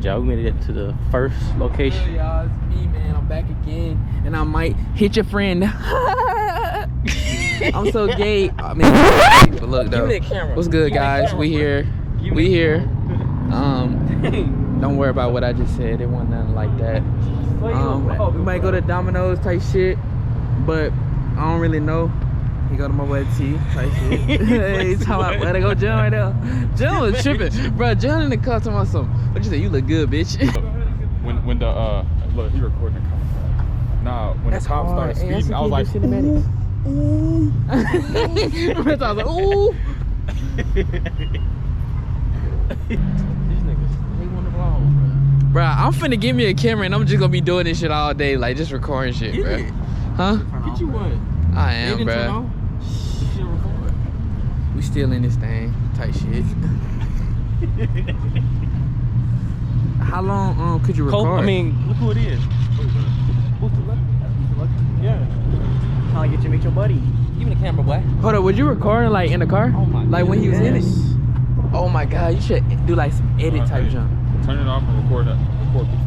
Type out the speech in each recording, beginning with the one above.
y'all. We made it to the first location. Hey, y'all, it's me, man. I'm back again, and I might hit your friend. I'm so gay. I mean, but look though. What's good, guys? We here. We here. Don't worry about what I just said. It wasn't nothing like that. We might go to Domino's type shit, but I don't really know. He go to my wedding tea type shit. Hey, talking about where to go, John right now. John was tripping, bro. John in the car talking about something. What you say? You look good, bitch. when the look, he recording the contract. Nah, when the cop started speeding, I was like, ooh. I was like, ooh. These niggas, they want to vlog, bro. Bro, I'm finna give me a camera and I'm just gonna be doing this shit all day, like just recording shit, bro. Huh? Get you one. I am, bro. We still in this thing, tight shit. How long could you record? I mean, look who it is. Yeah. Trying to get you meet your buddy. Give me the camera, boy. Hold up, was you recording like in the car? Oh my like when he was in it? Oh my god, you should do like some edit type jump. Turn it off and record that. Record this.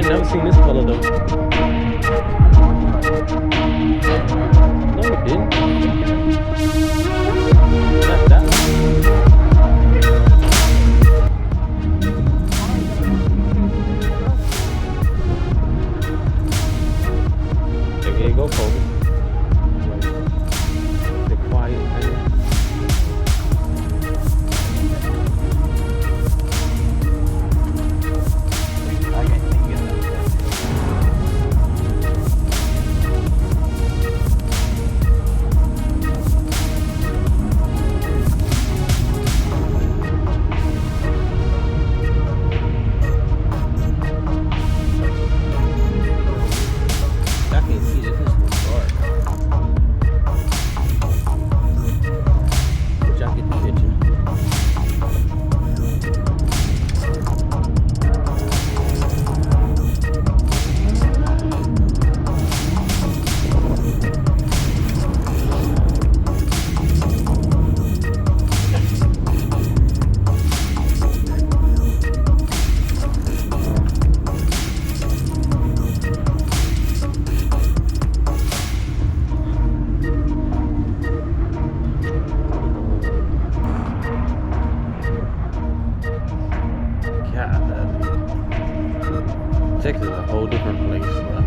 Never seen this color though. No, it didn't. Not that one. There you go, Kobe. The quiet thing. Texas is a whole different place, bro.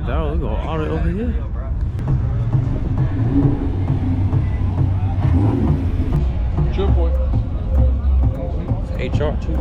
God, we go all the way over here. Chill, boy. It's HR too.